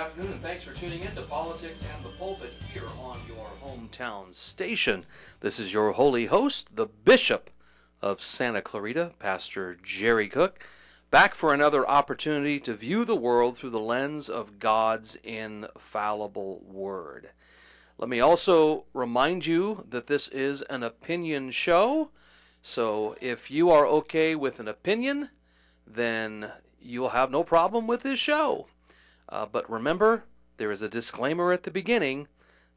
afternoon, and thanks for tuning in to Politics and the Pulpit here on your hometown station. This is your holy host, the Bishop of Santa Clarita, Pastor Jerry Cook, back for another opportunity to view the world through the lens of God's infallible Word. Let me also remind you that this is an opinion show, so if you are okay with an opinion, then you'll have no problem with this show. But remember, there is a disclaimer at the beginning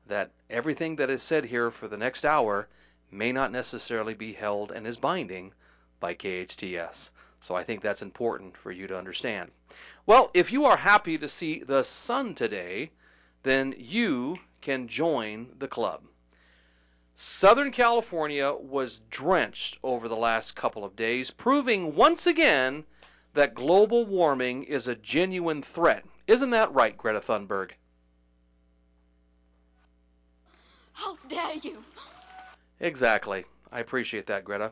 that everything that is said here for the next hour may not necessarily be held and is binding by KHTS. So I think that's important for you to understand. Well, if you are happy to see the sun today, then you can join the club. Southern California was drenched over the last couple of days, proving once again that global warming is a genuine threat. Isn't that right, Greta Thunberg? How dare you? Exactly. I appreciate that, Greta.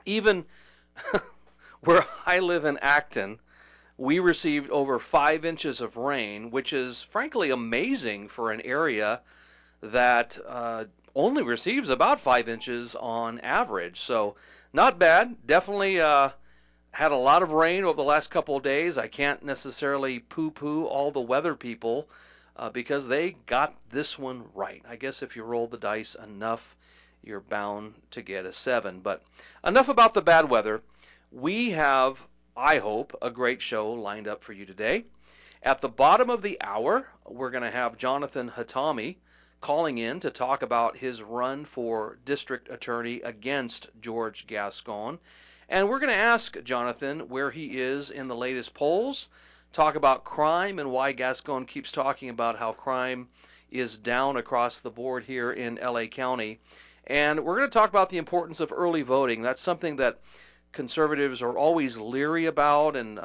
Even where I live in Acton, we received over 5 inches of rain, which is frankly amazing for an area that only receives about 5 inches on average. So not bad. Definitely had a lot of rain over the last couple of days. I can't necessarily poo-poo all the weather people because they got this one right. I guess if you roll the dice enough, you're bound to get a 7. But enough about the bad weather. We have, I hope, a great show lined up for you today. At the bottom of the hour, we're going to have Jonathan Hatami calling in to talk about his run for district attorney against George Gascon. And we're going to ask Jonathan where he is in the latest polls, talk about crime and why Gascon keeps talking about how crime is down across the board here in LA County. And we're going to talk about the importance of early voting. That's something that conservatives are always leery about and,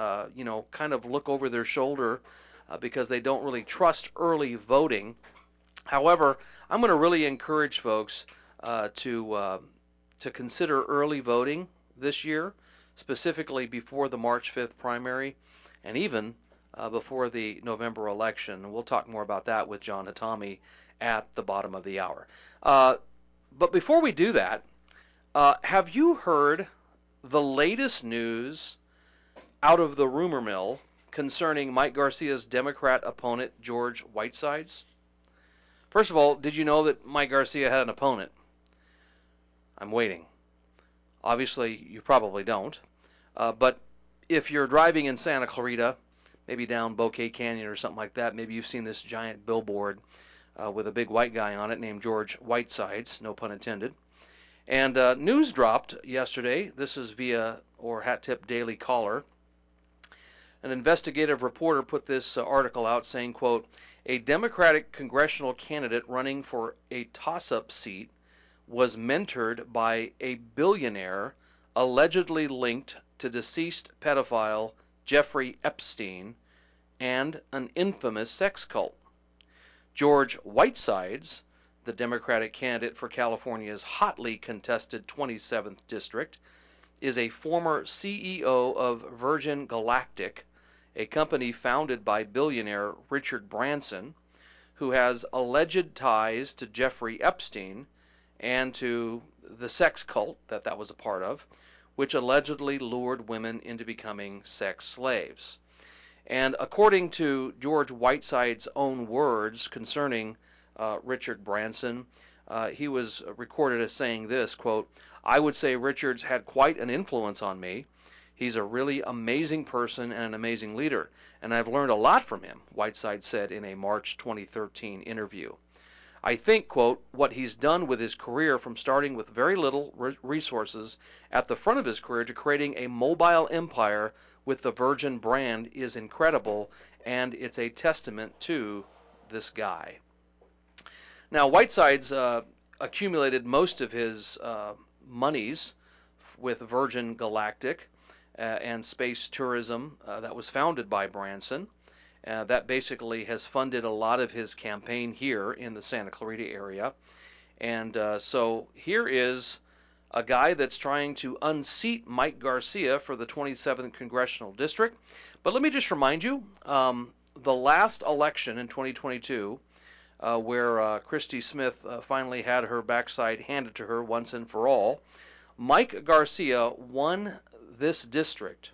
kind of look over their shoulder because they don't really trust early voting. However, I'm going to really encourage folks to consider early voting this year, specifically before the March 5th primary and even before the November election. We'll talk more about that with John Hatami at the bottom of the hour. But before we do that, have you heard the latest news out of the rumor mill concerning Mike Garcia's Democrat opponent, George Whitesides? First of all, did you know that Mike Garcia had an opponent? I'm waiting. Obviously, you probably don't. But if you're driving in Santa Clarita, maybe down Bouquet Canyon or something like that, maybe you've seen this giant billboard with a big white guy on it named George Whitesides, no pun intended. And news dropped yesterday. This is via Hat Tip Daily Caller. An investigative reporter put this article out saying, quote, "A Democratic congressional candidate running for a toss-up seat was mentored by a billionaire allegedly linked to deceased pedophile Jeffrey Epstein and an infamous sex cult. George Whitesides, the Democratic candidate for California's hotly contested 27th district, is a former CEO of Virgin Galactic, a company founded by billionaire Richard Branson, who has alleged ties to Jeffrey Epstein and to the sex cult that was a part of, which allegedly lured women into becoming sex slaves." And according to George Whiteside's own words concerning Richard Branson, he was recorded as saying this, quote, "I would say Richard's had quite an influence on me. He's a really amazing person and an amazing leader, and I've learned a lot from him," Whiteside said in a March 2013 interview. "I think," quote, "what he's done with his career from starting with very little resources at the front of his career to creating a mobile empire with the Virgin brand is incredible, and it's a testament to this guy." Now, Whiteside's accumulated most of his monies with Virgin Galactic and space tourism that was founded by Branson. That basically has funded a lot of his campaign here in the Santa Clarita area. And so here is a guy that's trying to unseat Mike Garcia for the 27th Congressional District. But let me just remind you, the last election in 2022, where Christy Smith finally had her backside handed to her once and for all, Mike Garcia won this district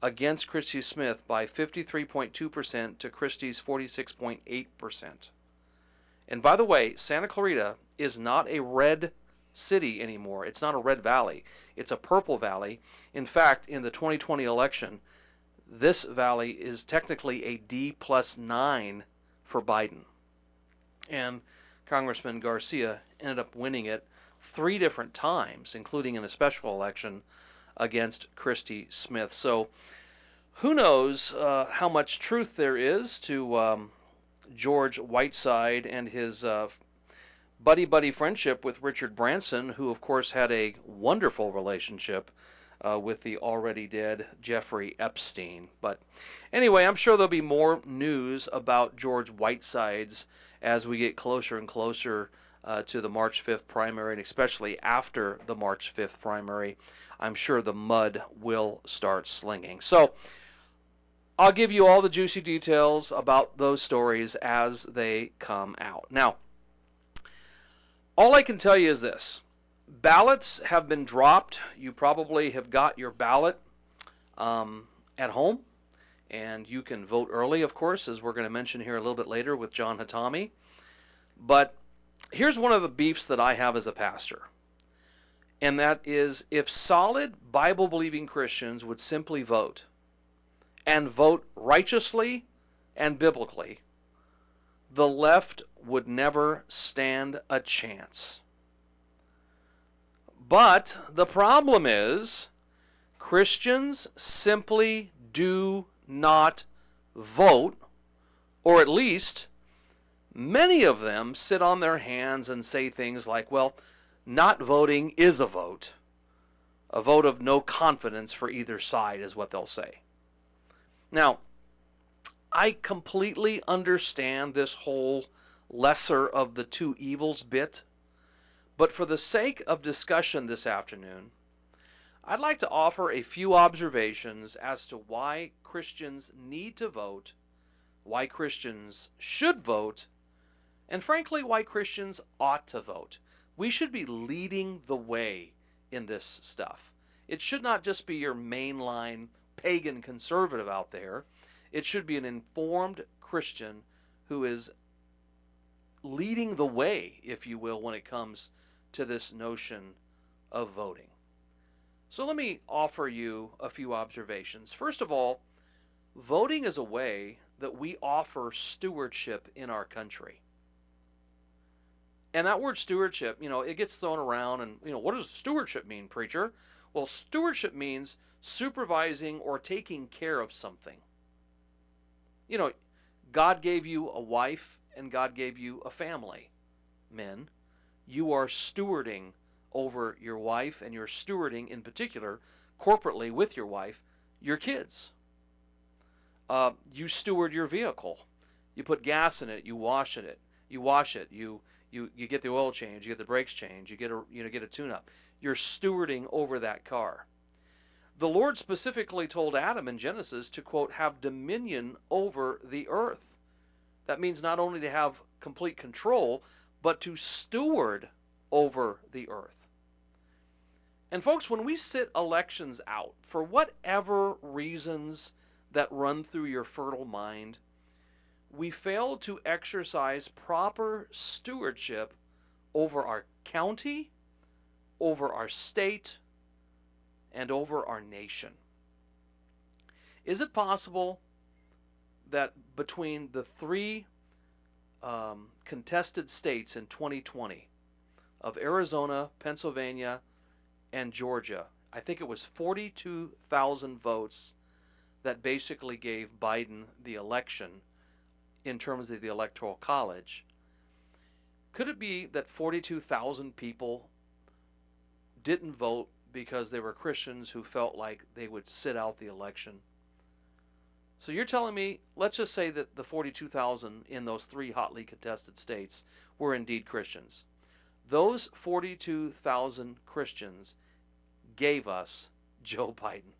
against Christy Smith by 53.2% to Christy's 46.8%. And by the way, Santa Clarita is not a red city anymore. It's not a red valley. It's a purple valley. In fact, in the 2020 election, this valley is technically a D+9 for Biden. And Congressman Garcia ended up winning it 3 different times, including in a special election against Christy Smith. So who knows how much truth there is to George Whiteside and his buddy-buddy friendship with Richard Branson, who of course had a wonderful relationship with the already dead Jeffrey Epstein. But anyway, I'm sure there'll be more news about George Whiteside's as we get closer and closer to the March 5th primary, and especially after the March 5th primary. I'm sure the mud will start slinging. So I'll give you all the juicy details about those stories as they come out. Now, all I can tell you is this. Ballots have been dropped. You probably have got your ballot at home, and you can vote early, of course, as we're going to mention here a little bit later with John Hatami. But here's one of the beefs that I have as a pastor, and that is if solid Bible-believing Christians would simply vote, and vote righteously and biblically, the left would never stand a chance. But the problem is Christians simply do not vote, or at least many of them sit on their hands and say things like, well, not voting is a vote of no confidence for either side is what they'll say. Now, I completely understand this whole lesser of the two evils bit, but for the sake of discussion this afternoon, I'd like to offer a few observations as to why Christians need to vote, why Christians should vote, and frankly, why Christians ought to vote. We should be leading the way in this stuff. It should not just be your mainline pagan conservative out there. It should be an informed Christian who is leading the way, if you will, when it comes to this notion of voting. So let me offer you a few observations. First of all, voting is a way that we offer stewardship in our country. And that word stewardship, it gets thrown around, and, what does stewardship mean, preacher? Well, stewardship means supervising or taking care of something. God gave you a wife and God gave you a family. Men, you are stewarding over your wife, and you're stewarding in particular, corporately with your wife, your kids. You steward your vehicle. You put gas in it, you wash it, you get the oil change, you get the brakes changed, you get a tune-up. You're stewarding over that car. The Lord specifically told Adam in Genesis to, quote, have dominion over the earth. That means not only to have complete control, but to steward over the earth. And folks, when we sit elections out, for whatever reasons that run through your fertile mind, we fail to exercise proper stewardship over our county, over our state, and over our nation. Is it possible that between the 3 contested states in 2020 of Arizona, Pennsylvania, and Georgia, I think it was 42,000 votes that basically gave Biden the election in terms of the Electoral College? Could it be that 42,000 people didn't vote because they were Christians who felt like they would sit out the election? So you're telling me, let's just say that the 42,000 in those 3 hotly contested states were indeed Christians. Those 42,000 Christians gave us Joe Biden.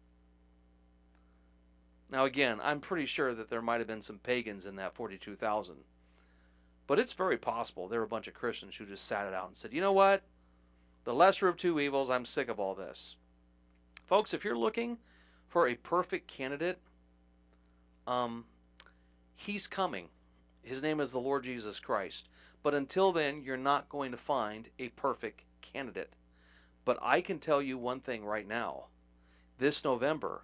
Now again, I'm pretty sure that there might have been some pagans in that 42,000. But it's very possible there were a bunch of Christians who just sat it out and said, you know what? The lesser of two evils, I'm sick of all this. Folks, if you're looking for a perfect candidate, he's coming. His name is the Lord Jesus Christ. But until then, you're not going to find a perfect candidate. But I can tell you one thing right now. This November,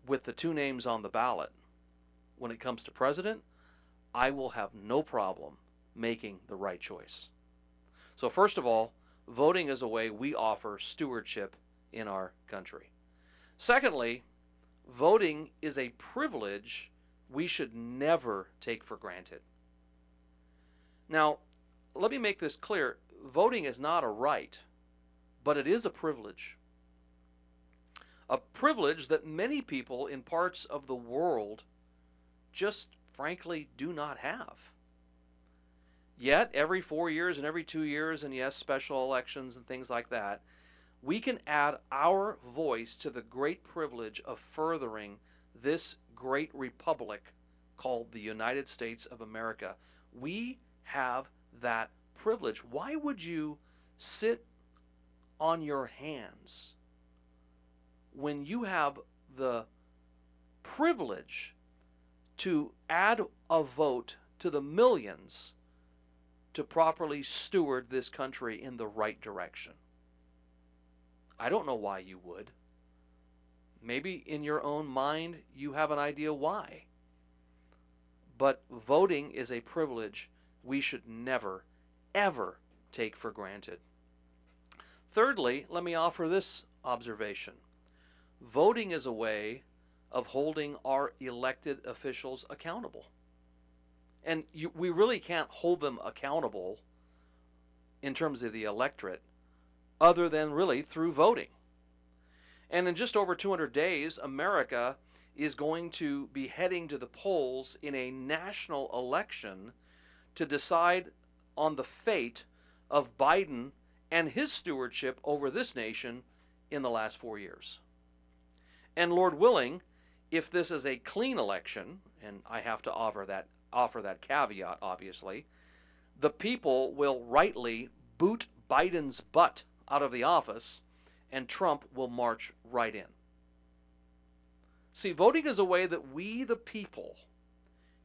with the two names on the ballot, when it comes to president, I will have no problem making the right choice. So first of all, voting is a way we offer stewardship in our country. Secondly, voting is a privilege we should never take for granted. Now, let me make this clear. Voting is not a right, but it is a privilege. A privilege that many people in parts of the world just frankly do not have. Yet, every 4 years and every 2 years, and yes, special elections and things like that, we can add our voice to the great privilege of furthering this great republic called the United States of America. We have that privilege. Why would you sit on your hands when you have the privilege to add a vote to the millions to properly steward this country in the right direction? I don't know why you would. Maybe in your own mind you have an idea why. But voting is a privilege we should never, ever take for granted. Thirdly, let me offer this observation. Voting is a way of holding our elected officials accountable. And we really can't hold them accountable in terms of the electorate other than really through voting. And in just over 200 days, America is going to be heading to the polls in a national election to decide on the fate of Biden and his stewardship over this nation in the last 4 years. And Lord willing, if this is a clean election, and I have to offer that caveat, obviously, the people will rightly boot Biden's butt out of the office, and Trump will march right in. See, voting is a way that we, the people,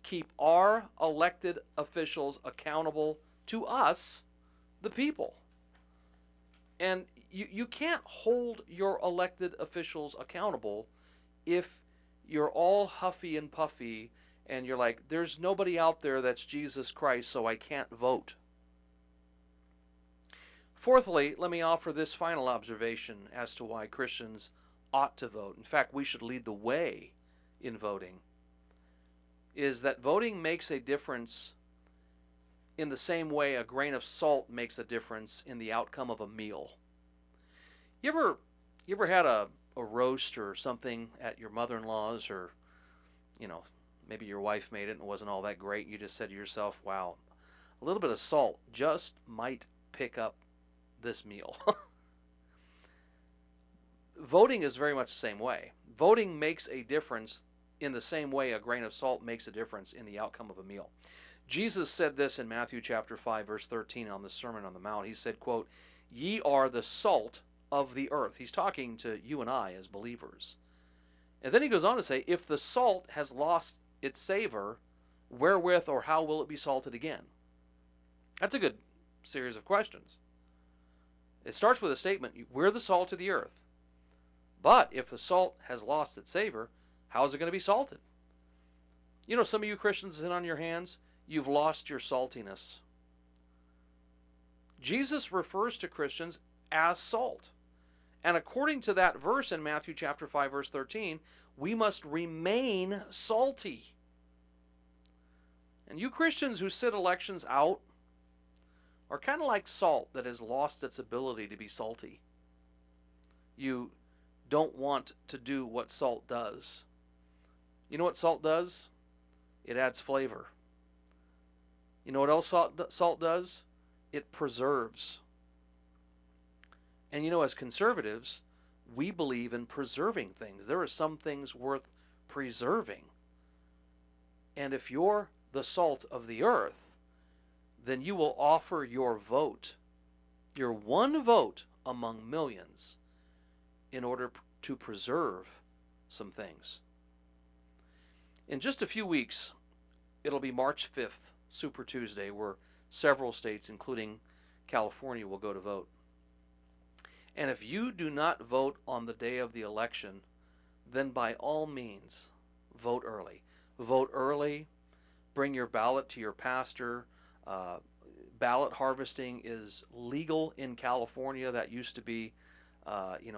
keep our elected officials accountable to us, the people. And you can't hold your elected officials accountable if you're all huffy and puffy and you're like, there's nobody out there that's Jesus Christ, so I can't vote. Fourthly, let me offer this final observation as to why Christians ought to vote. In fact, we should lead the way in voting. Is that voting makes a difference in the same way a grain of salt makes a difference in the outcome of a meal. You ever had a roast or something at your mother-in-law's, or maybe your wife made it and it wasn't all that great. You just said to yourself, wow, a little bit of salt just might pick up this meal. Voting is very much the same way. Voting makes a difference in the same way a grain of salt makes a difference in the outcome of a meal. Jesus said this in Matthew chapter 5, verse 13 on the Sermon on the Mount. He said, quote, "Ye are the salt of the earth." He's talking to you and I as believers. And then he goes on to say, "If the salt has lost its savor, wherewith or how will it be salted again?" That's a good series of questions. It starts with a statement, we're the salt of the earth. But if the salt has lost its savor, how is it going to be salted? Some of you Christians sit on your hands, you've lost your saltiness. Jesus refers to Christians as salt. And according to that verse in Matthew chapter 5, verse 13, we must remain salty. And you Christians who sit elections out are kind of like salt that has lost its ability to be salty. You don't want to do what salt does. You know what salt does? It adds flavor. You know what else salt does? It preserves. And as conservatives, we believe in preserving things. There are some things worth preserving. And if you're the salt of the earth, then you will offer your vote, your one vote among millions, in order to preserve some things. In just a few weeks, it'll be March 5th, Super Tuesday, where several states, including California, will go to vote. And if you do not vote on the day of the election, then by all means, vote early. Vote early. Bring your ballot to your pastor. Ballot harvesting is legal in California. That used to be,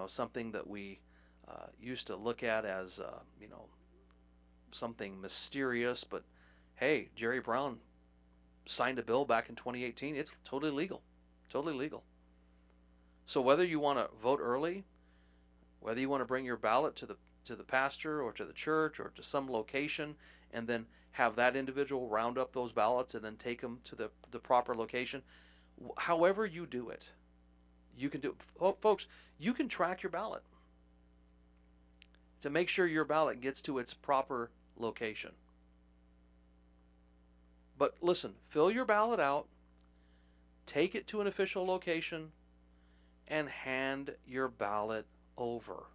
something that we used to look at as, something mysterious. But hey, Jerry Brown signed a bill back in 2018. It's totally legal. Totally legal. So whether you want to vote early, whether you want to bring your ballot to the pastor or to the church or to some location and then have that individual round up those ballots and then take them to the proper location, however you do it, you can do it. Folks, you can track your ballot to make sure your ballot gets to its proper location. But listen, fill your ballot out, take it to an official location, and hand your ballot over.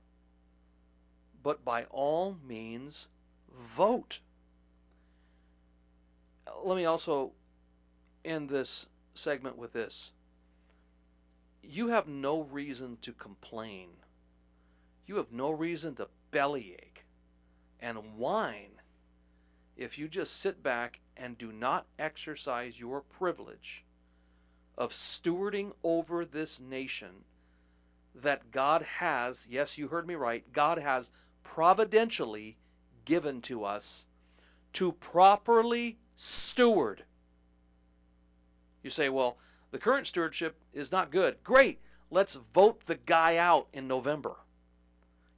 But by all means, vote. Let me also end this segment with this. You have no reason to complain. You have no reason to bellyache and whine if you just sit back and do not exercise your privilege of stewarding over this nation that God has, yes, you heard me right, God has providentially given to us to properly steward. You say, well, the current stewardship is not good. Great, let's vote the guy out in November.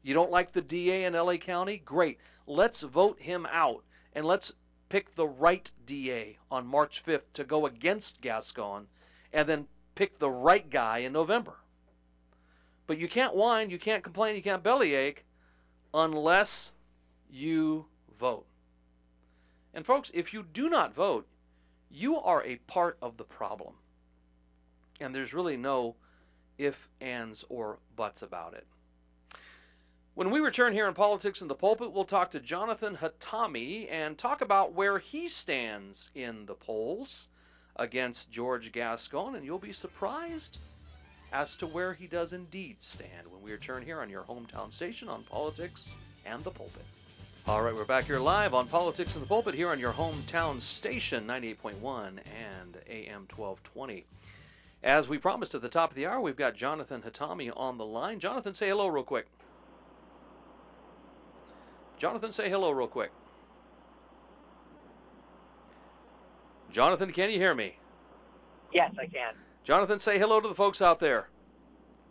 You don't like the DA in LA County? Great, let's vote him out and let's pick the right DA on March 5th to go against Gascon, and then pick the right guy in November. But you can't whine, you can't complain, you can't bellyache unless you vote. And folks, if you do not vote, you are a part of the problem. And there's really no ifs, ands, or buts about it. When we return here in Politics in the Pulpit, we'll talk to Jonathon Hatami and talk about where he stands in the polls against George Gascon, and you'll be surprised as to where he does indeed stand when we return here on your hometown station on Politics and the Pulpit. All right, we're back here live on Politics in the Pulpit here on your hometown station, 98.1 and AM 1220. As we promised at the top of the hour, we've got Jonathon Hatami on the line. Jonathan, say hello real quick. Jonathan, say hello real quick. Jonathan, can you hear me? Yes, I can. Jonathan, say hello to the folks out there.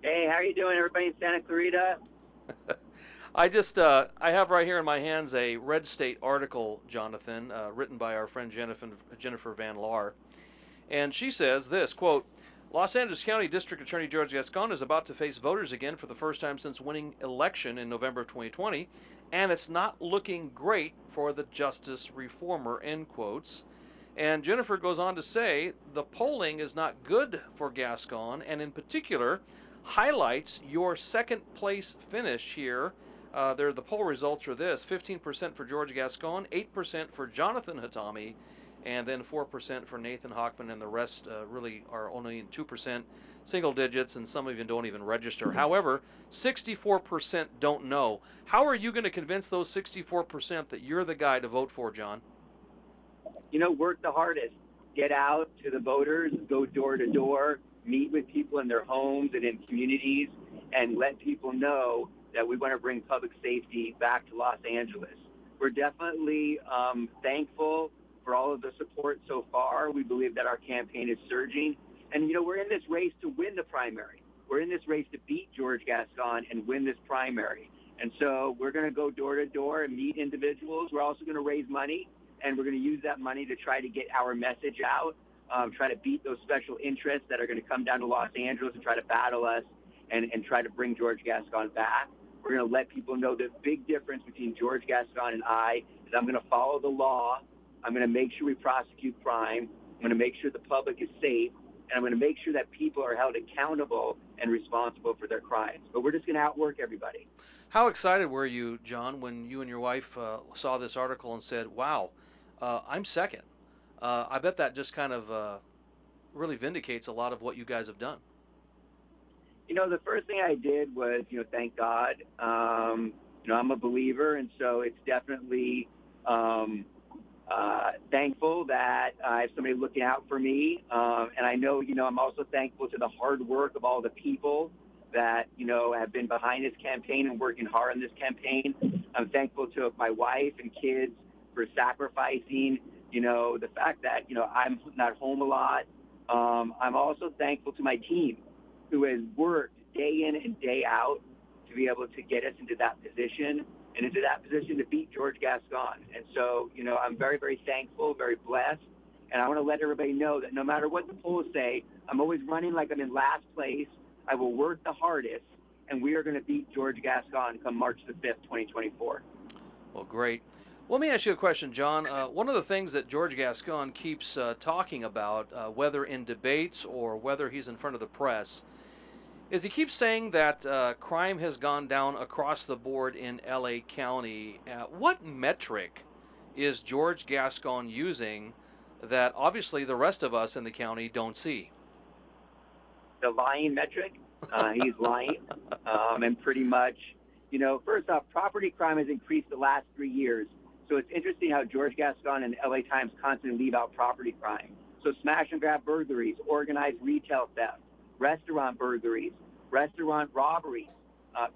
Hey, how are you doing, everybody in Santa Clarita? I have right here in my hands a Red State article, Jonathan, written by our friend Jennifer Van Laar. And she says this, quote, Los Angeles County District Attorney George Gascon is about to face voters again for the first time since winning election in November of 2020, and it's not looking great for the justice reformer, end quotes. And Jennifer goes on to say the polling is not good for Gascon, and in particular highlights your second place finish here. The poll results are this: 15% for George Gascon, 8% for Jonathon Hatami, and then 4% for Nathan Hochman, and the rest really are only in 2%, single digits, and some even don't even register. However, 64% don't know. How are you going to convince those 64% that you're the guy to vote for, John? Work the hardest. Get out to the voters, go door to door, meet with people in their homes and in communities, and let people know that we want to bring public safety back to Los Angeles. We're definitely thankful for all of the support so far. We believe that our campaign is surging. And, we're in this race to win the primary. We're in this race to beat George Gascon and win this primary. And so we're going to go door to door and meet individuals. We're also going to raise money, and we're going to use that money to try to get our message out, try to beat those special interests that are going to come down to Los Angeles and try to battle us and try to bring George Gascon back. We're going to let people know the big difference between George Gascon and I is I'm going to follow the law. I'm going to make sure we prosecute crime. I'm going to make sure the public is safe. And I'm going to make sure that people are held accountable and responsible for their crimes. But we're just going to outwork everybody. How excited were you, John, when you and your wife saw this article and said, wow, I'm second? I bet that just kind of really vindicates a lot of what you guys have done. The first thing I did was, thank God. I'm a believer, and so it's definitely thankful that I have somebody looking out for me. And I know, I'm also thankful to the hard work of all the people that, have been behind this campaign and working hard on this campaign. I'm thankful to my wife and kids for sacrificing, the fact that, I'm not home a lot. I'm also thankful to my team who has worked day in and day out to be able to get us into that position and into that position to beat George Gascon. And so, I'm very, very thankful, very blessed. And I want to let everybody know that no matter what the polls say, I'm always running like I'm in last place. I will work the hardest, and we are going to beat George Gascon come March the 5th, 2024. Well, great. Well, let me ask you a question, John. One of the things that George Gascon keeps talking about, whether in debates or whether he's in front of the press, is he keeps saying that crime has gone down across the board in L.A. County. What metric is George Gascon using that obviously the rest of us in the county don't see? The lying metric. He's lying. And pretty much, first off, property crime has increased the last 3 years. So it's interesting how George Gascon and the LA Times constantly leave out property crime. So smash and grab burglaries, organized retail theft, restaurant burglaries, restaurant robberies,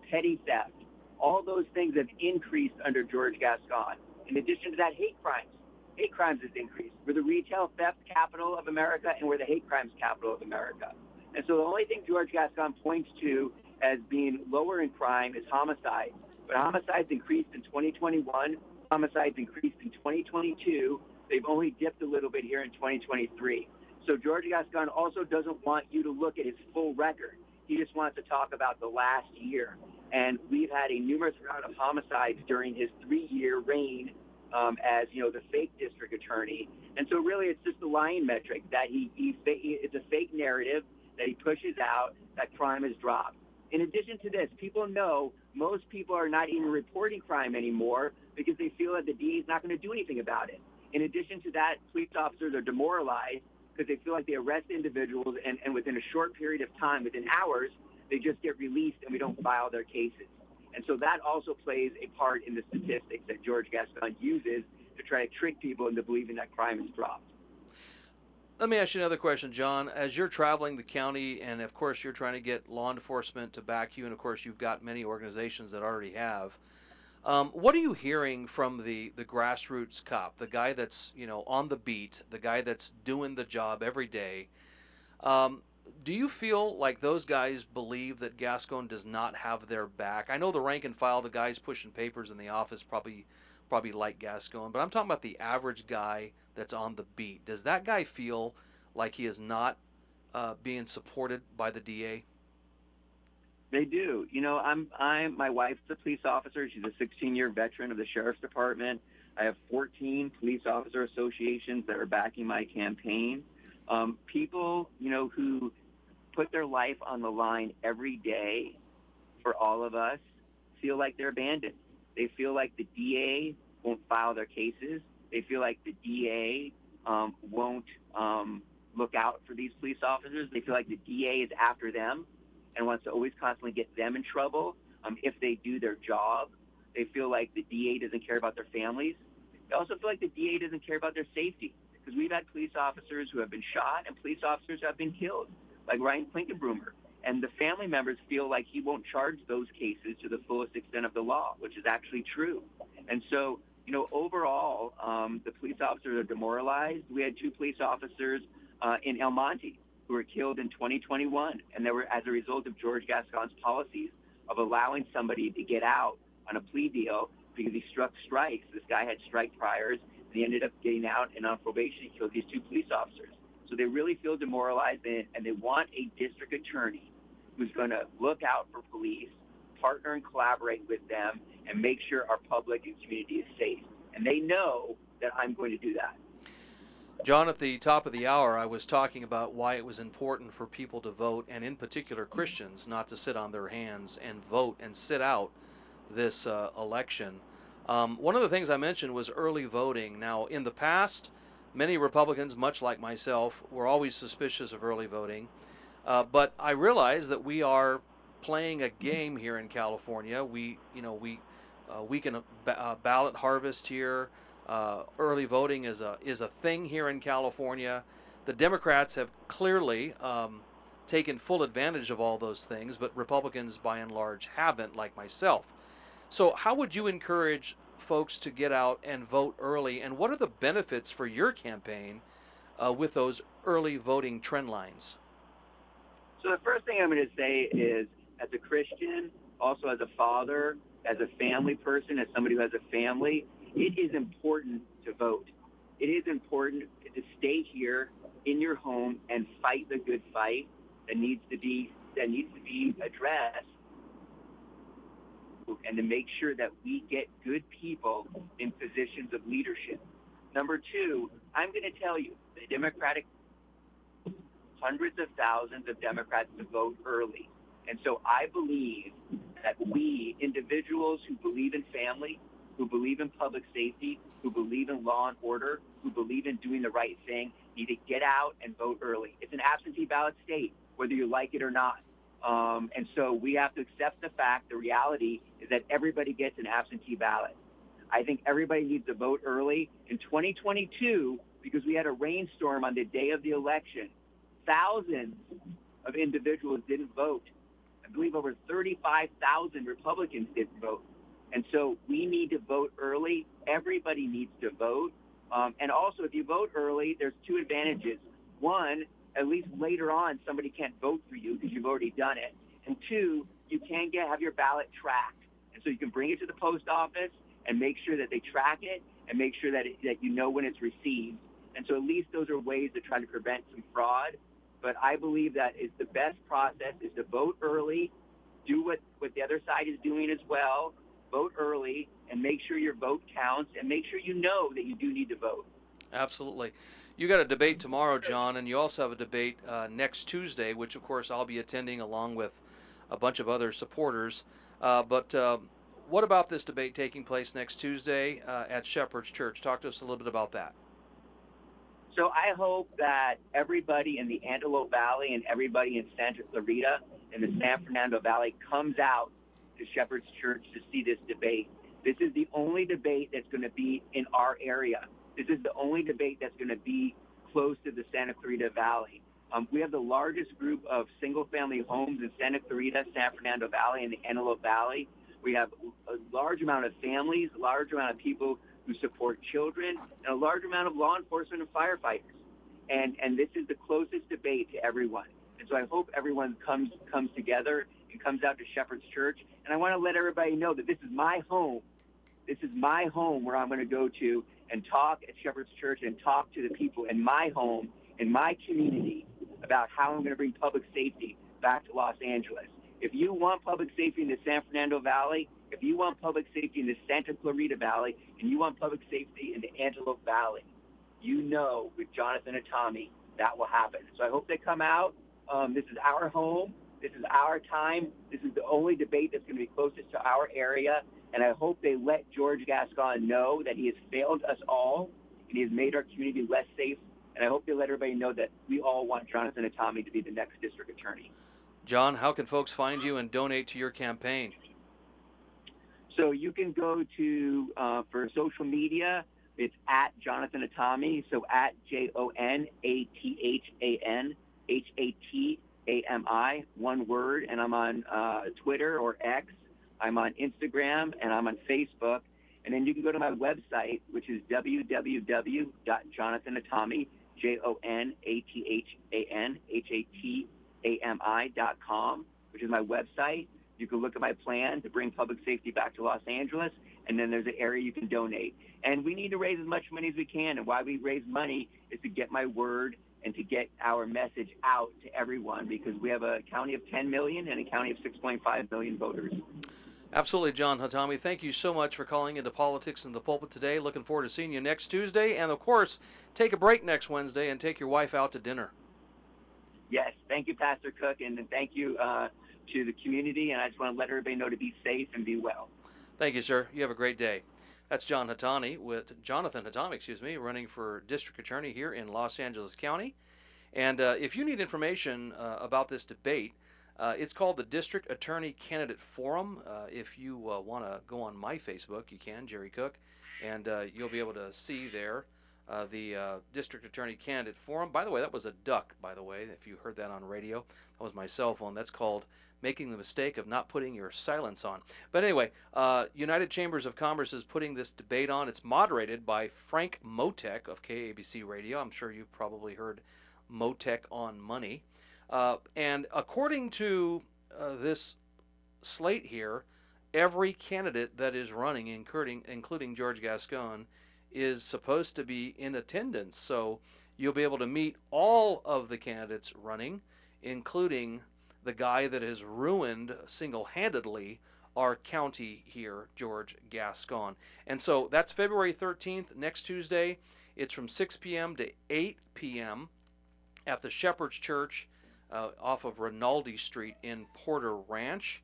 petty theft. All those things have increased under George Gascon. In addition to that, hate crimes. Hate crimes has increased. We're the retail theft capital of America, and we're the hate crimes capital of America. And so the only thing George Gascon points to as being lower in crime is homicides. But homicides increased in 2021. Homicides increased in 2022. They've only dipped a little bit here in 2023. So George Gascon also doesn't want you to look at his full record. He just wants to talk about the last year. And we've had a numerous round of homicides during his 3-year reign as, the fake district attorney. And so really it's just the lying metric that it's a fake narrative that he pushes out that crime has dropped. In addition to this, people know most people are not even reporting crime anymore because they feel that the DA is not going to do anything about it. In addition to that, police officers are demoralized because they feel like they arrest individuals and within a short period of time, within hours, they just get released and we don't file their cases. And so that also plays a part in the statistics that George Gascon uses to try to trick people into believing that crime has dropped. Let me ask you another question, John. As you're traveling the county, and of course you're trying to get law enforcement to back you, and of course you've got many organizations that already have, what are you hearing from the grassroots cop, the guy that's on the beat, the guy that's doing the job every day? Do you feel like those guys believe that Gascon does not have their back? I know the rank and file, the guys pushing papers in the office, probably like Gascon, but I'm talking about the average guy that's on the beat. Does that guy feel like he is not being supported by the DA? They do. My wife's a police officer. She's a 16-year veteran of the Sheriff's Department. I have 14 police officer associations that are backing my campaign. People, who put their life on the line every day for all of us feel like they're abandoned. They feel like the DA won't file their cases. They feel like the DA won't look out for these police officers. They feel like the DA is after them and wants to always constantly get them in trouble if they do their job. They feel like the DA doesn't care about their families. They also feel like the DA doesn't care about their safety, because we've had police officers who have been shot and police officers who have been killed, like Ryan Klinkenbroomer. And the family members feel like he won't charge those cases to the fullest extent of the law, which is actually true. And so, overall, the police officers are demoralized. We had 2 police officers in El Monte who were killed in 2021, and they were as a result of George Gascon's policies of allowing somebody to get out on a plea deal because he struck strikes. This guy had strike priors, and he ended up getting out and on probation. He killed these 2 police officers. So they really feel demoralized, and they want a district attorney who's going to look out for police, partner and collaborate with them and make sure our public and community is safe. And they know that I'm going to do that. John, at the top of the hour, I was talking about why it was important for people to vote, and in particular Christians, not to sit on their hands and vote and sit out this election. One of the things I mentioned was early voting. Now, in the past, many Republicans, much like myself, were always suspicious of early voting. But I realize that we are playing a game here in California. We can ballot harvest here. Early voting is a thing here in California. The Democrats have clearly taken full advantage of all those things, but Republicans, by and large, haven't, like myself. So how would you encourage folks to get out and vote early, and what are the benefits for your campaign with those early voting trend lines? So the first thing I'm going to say is, as a Christian, also as a father, as a family person, as somebody who has a family, it is important to vote. It is important to stay here in your home and fight the good fight that needs to be addressed, and to make sure that we get good people in positions of leadership. Number two, I'm going to tell you, the Democratic, hundreds of thousands of Democrats to vote early. And so I believe that we, individuals who believe in family, who believe in public safety, who believe in law and order, who believe in doing the right thing, need to get out and vote early. It's an absentee ballot state, whether you like it or not. And so we have to accept the fact, the reality is that everybody gets an absentee ballot. I think everybody needs to vote early. In 2022, because we had a rainstorm on the day of the election, thousands of individuals didn't vote. I believe over 35,000 Republicans didn't vote. And so we need to vote early. Everybody needs to vote. And also, if you vote early, there's two advantages. One, at least later on, somebody can't vote for you because you've already done it. And two, you can have your ballot tracked. And so you can bring it to the post office and make sure that they track it and make sure that you know when it's received. And so at least those are ways to try to prevent some fraud. But I believe that is the best process is to vote early, do what the other side is doing as well, vote early, and make sure your vote counts, and make sure you know that you do need to vote. Absolutely. You got a debate tomorrow, John, and you also have a debate next Tuesday, which, of course, I'll be attending along with a bunch of other supporters. But what about this debate taking place next Tuesday at Shepherd's Church? Talk to us a little bit about that. So I hope that everybody in the Antelope Valley and everybody in Santa Clarita and the San Fernando Valley comes out to Shepherd's Church to see this debate. This is the only debate that's going to be in our area. This is the only debate that's going to be close to the Santa Clarita Valley. We have the largest group of single-family homes in Santa Clarita, San Fernando Valley, and the Antelope Valley. We have a large amount of families, a large amount of people who support children, and a large amount of law enforcement and firefighters. And this is the closest debate to everyone. And so I hope everyone comes together and comes out to Shepherd's Church. And I want to let everybody know that this is my home. This is my home where I'm going to go to and talk at Shepherd's Church and talk to the people in my home, in my community, about how I'm going to bring public safety back to Los Angeles. If you want public safety in the San Fernando Valley, if you want public safety in the Santa Clarita Valley, and you want public safety in the Antelope Valley, you know with Jonathan Hatami that will happen. So I hope they come out. This is our home. This is our time. This is the only debate that's going to be closest to our area. And I hope they let George Gascon know that he has failed us all and he has made our community less safe. And I hope they let everybody know that we all want Jonathan Hatami to be the next district attorney. John, how can folks find you and donate to your campaign? So you can go to, for social media, it's at Jonathan Hatami, so at JONATHAN, one word, and I'm on Twitter or X, I'm on Instagram, and I'm on Facebook. And then you can go to my website, which is www.jonathanhatami, JONATHANHATAMI.com, which is my website. You can look at my plan to bring public safety back to Los Angeles, and then there's an area you can donate. And we need to raise as much money as we can, and why we raise money is to get my word and to get our message out to everyone, because we have a county of 10 million and a county of 6.5 million voters. Absolutely, John Hatami. Thank you so much for calling into Politics in the Pulpit today. Looking forward to seeing you next Tuesday. And, of course, take a break next Wednesday and take your wife out to dinner. Yes, thank you, Pastor Cook, and thank you to the community. And I just want to let everybody know to be safe and be well. Thank you, sir. You have a great day. That's Jonathan Hatami, running for district attorney here in Los Angeles County. And if you need information about this debate, it's called the District Attorney Candidate Forum. If you want to go on my Facebook, you can, Jerry Cook, and you'll be able to see there the District Attorney Candidate Forum. By the way, that was a duck, by the way, if you heard that on radio. That was my cell phone. That's called making the mistake of not putting your silence on. But anyway, United Chambers of Commerce is putting this debate on. It's moderated by Frank Motek of KABC Radio. I'm sure you've probably heard Motek on Money. And according to this slate here, every candidate that is running, including George Gascon, is supposed to be in attendance. So you'll be able to meet all of the candidates running, including the guy that has ruined single-handedly our county here, George Gascon. And so that's February 13th, next Tuesday. It's from 6 p.m. to 8 p.m. at the Shepherd's Church off of Rinaldi Street in Porter Ranch.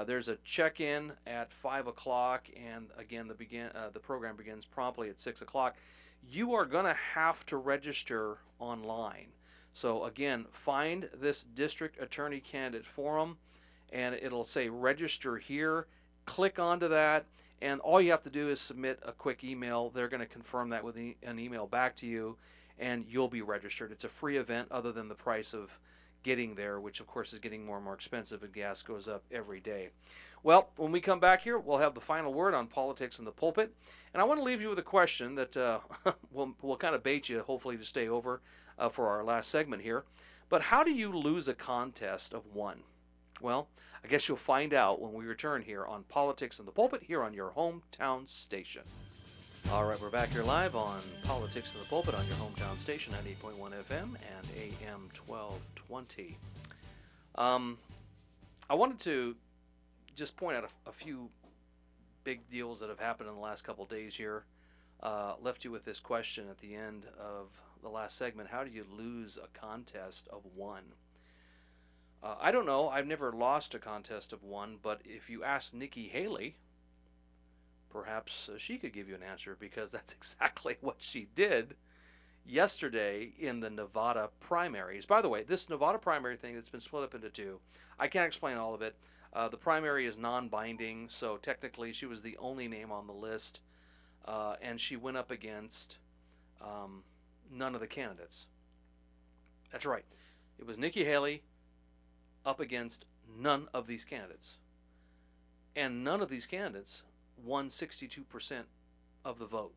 There's a check-in at 5 o'clock, and again, the program begins promptly at 6 o'clock. You are going to have to register online. So again, find this District Attorney Candidate Forum, and it'll say register here. Click onto that, and all you have to do is submit a quick email. They're going to confirm that with an email back to you, and you'll be registered. It's a free event other than the price of getting there, which of course is getting more and more expensive, and gas goes up every day. Well, when we come back here, we'll have the final word on Politics in the Pulpit, and I want to leave you with a question that will kind of bait you, hopefully, to stay over for our last segment here. But how do you lose a contest of one? Well, I guess you'll find out when we return here on Politics in the Pulpit here on your hometown station. All right, we're back here live on Politics in the Pulpit on your hometown station at 8.1 FM and AM 1220. I wanted to just point out a few big deals that have happened in the last couple days here. Left you with this question at the end of the last segment. How do you lose a contest of one? I don't know. I've never lost a contest of one, but if you ask Nikki Haley, perhaps she could give you an answer, because that's exactly what she did yesterday in the Nevada primaries. By the way, this Nevada primary thing that's been split up into two, I can't explain all of it. The primary is non-binding, so technically she was the only name on the list, and she went up against none of the candidates. That's right. It was Nikki Haley up against none of these candidates. And none of these candidates won 62% of the vote.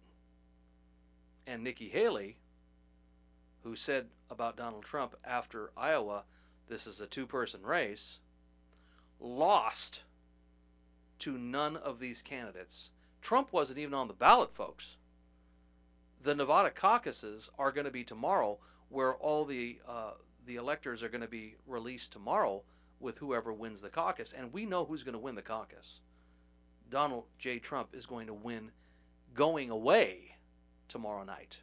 And Nikki Haley, who said about Donald Trump after Iowa, this is a two-person race, lost to none of these candidates. Trump wasn't even on the ballot, folks. The Nevada caucuses are going to be tomorrow, where all the electors are going to be released tomorrow with whoever wins the caucus, and we know who's going to win the caucus. Donald J. Trump is going to win going away tomorrow night.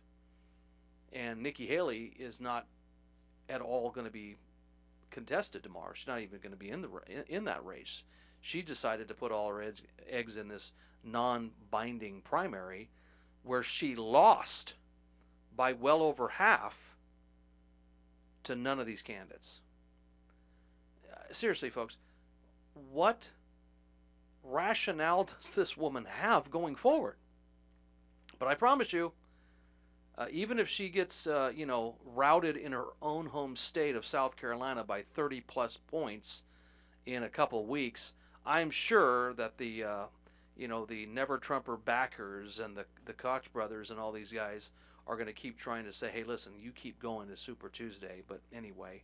And Nikki Haley is not at all going to be contested tomorrow. She's not even going to be in that race. She decided to put all her eggs in this non-binding primary, where she lost by well over half to none of these candidates. Seriously, folks, what rationale does this woman have going forward? But I promise you, even if she gets routed in her own home state of South Carolina by 30 plus points in a couple of weeks, I'm sure that the Never Trumper backers and the Koch brothers and all these guys are going to keep trying to say, hey, listen, you keep going to Super Tuesday. But anyway,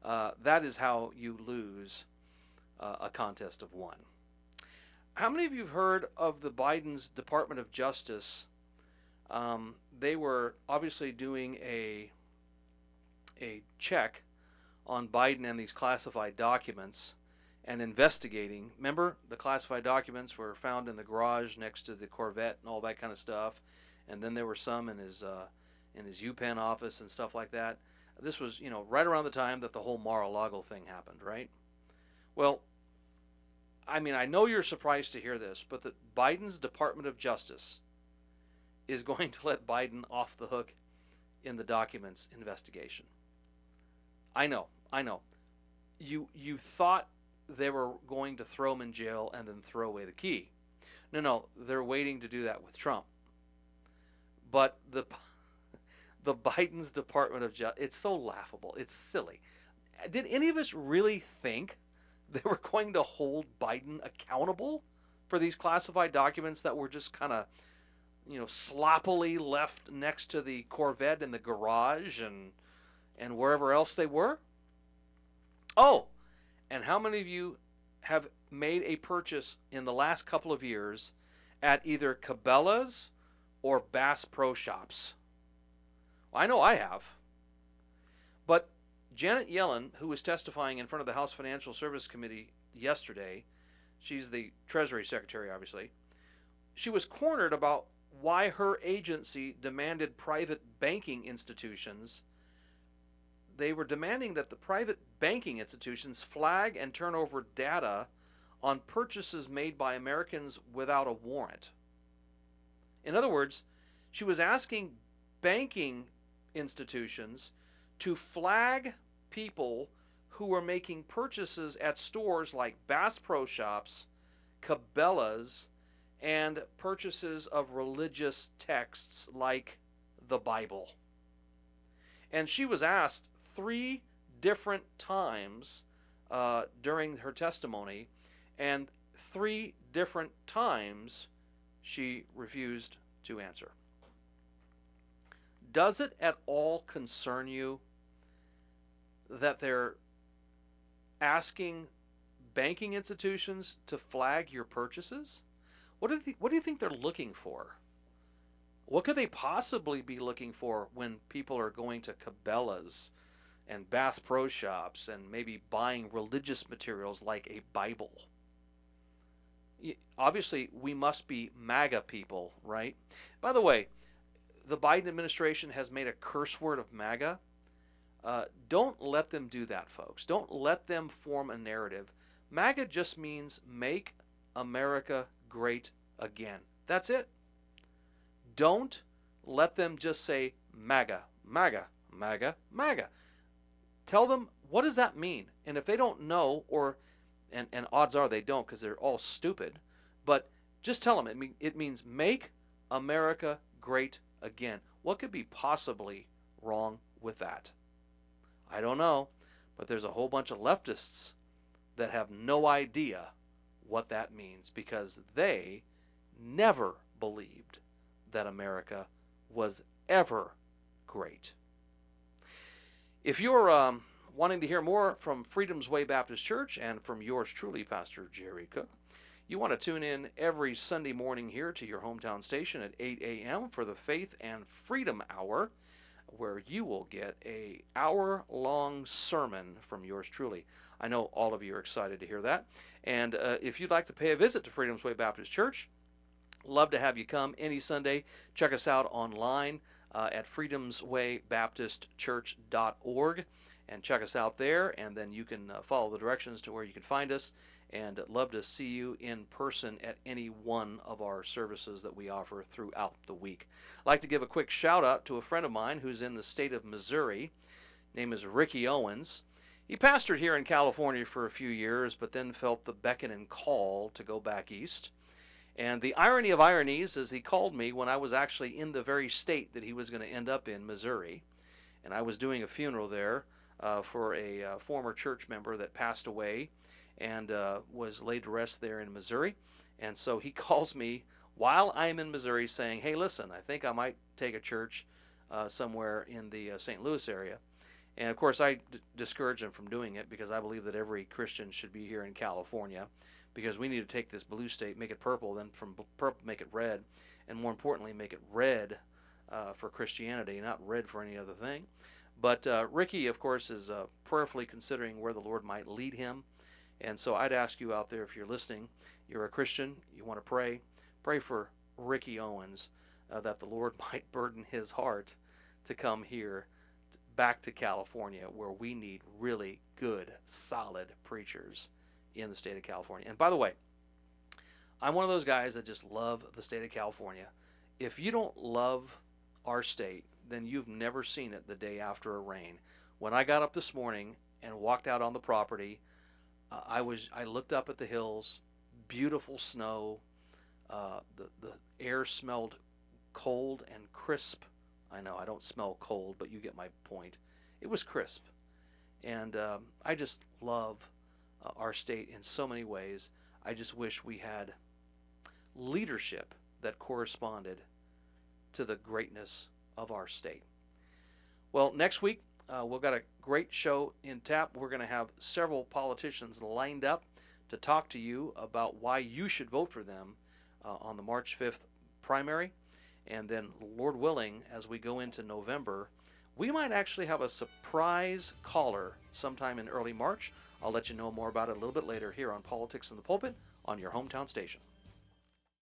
that is how you lose a contest of one. How many of you have heard of the Biden's Department of Justice? They were obviously doing a a check on Biden and these classified documents and investigating. Remember, the classified documents were found in the garage next to the Corvette and all that kind of stuff, and then there were some in his UPenn office and stuff like that. This was, right around the time that the whole Mar-a-Lago thing happened, right? Well, I mean, I know you're surprised to hear this, but that Biden's Department of Justice is going to let Biden off the hook in the documents investigation. I know. You thought they were going to throw him in jail and then throw away the key. No, they're waiting to do that with Trump. But the Biden's Department of Justice, it's so laughable. It's silly. Did any of us really think they were going to hold Biden accountable for these classified documents that were just kind of, sloppily left next to the Corvette in the garage and wherever else they were? Oh, and how many of you have made a purchase in the last couple of years at either Cabela's or Bass Pro Shops? Well, I know I have. But Janet Yellen, who was testifying in front of the House Financial Service Committee yesterday, she's the Treasury Secretary, obviously, she was cornered about why her agency demanded private banking institutions. They were demanding that the private banking institutions flag and turn over data on purchases made by Americans without a warrant. In other words, she was asking banking institutions to flag people who were making purchases at stores like Bass Pro Shops, Cabela's, and purchases of religious texts like the Bible. And she was asked 3 different times during her testimony, and 3 different times she refused to answer. Does it at all concern you that they're asking banking institutions to flag your purchases? What do you think they're looking for? What could they possibly be looking for when people are going to Cabela's and Bass Pro Shops and maybe buying religious materials like a Bible? Obviously, we must be MAGA people, right? By the way, the Biden administration has made a curse word of MAGA. Don't let them do that, folks. Don't let them form a narrative. MAGA just means make America great again. That's it. Don't let them just say MAGA, MAGA, MAGA, MAGA. Tell them, what does that mean? And if they don't know, and odds are they don't because they're all stupid, but just tell them it means make America great again. What could be possibly wrong with that? I don't know, but there's a whole bunch of leftists that have no idea what that means because they never believed that America was ever great. If you're wanting to hear more from Freedom's Way Baptist Church and from yours truly, Pastor Jerry Cook, you want to tune in every Sunday morning here to your hometown station at 8 a.m. for the Faith and Freedom Hour, where you will get an hour-long sermon from yours truly. I know all of you are excited to hear that. And if you'd like to pay a visit to Freedom's Way Baptist Church, love to have you come any Sunday. Check us out online at freedomswaybaptistchurch.org and check us out there, and then you can follow the directions to where you can find us, and love to see you in person at any one of our services that we offer throughout the week. I'd like to give a quick shout out to a friend of mine who's in the state of Missouri. His name is Ricky Owens. He pastored here in California for a few years, but then felt the beckon and call to go back east. And the irony of ironies is he called me when I was actually in the very state that he was going to end up in, Missouri. And I was doing a funeral there for a former church member that passed away and was laid to rest there in Missouri. And so he calls me while I'm in Missouri saying, hey, listen, I think I might take a church somewhere in the St. Louis area. And of course, I discourage him from doing it because I believe that every Christian should be here in California, because we need to take this blue state, make it purple, then from purple make it red, and more importantly, make it red for Christianity, not red for any other thing. But Ricky, of course, is prayerfully considering where the Lord might lead him. And so I'd ask you out there, if you're listening, you're a Christian, you want to pray for Ricky Owens, that the Lord might burden his heart to come here back to California, where we need really good, solid preachers in the state of California. And by the way, I'm one of those guys that just love the state of California. If you don't love our state, then you've never seen it the day after a rain. When I got up this morning and walked out on the property, I looked up at the hills, beautiful snow. The air smelled cold and crisp. I know I don't smell cold, but you get my point. It was crisp. And I just love our state in so many ways. I just wish we had leadership that corresponded to the greatness of our state. Well, next week, we've got a great show in tap. We're going to have several politicians lined up to talk to you about why you should vote for them on the March 5th primary. And then, Lord willing, as we go into November, we might actually have a surprise caller sometime in early March. I'll let you know more about it a little bit later here on Politics in the Pulpit on your hometown station.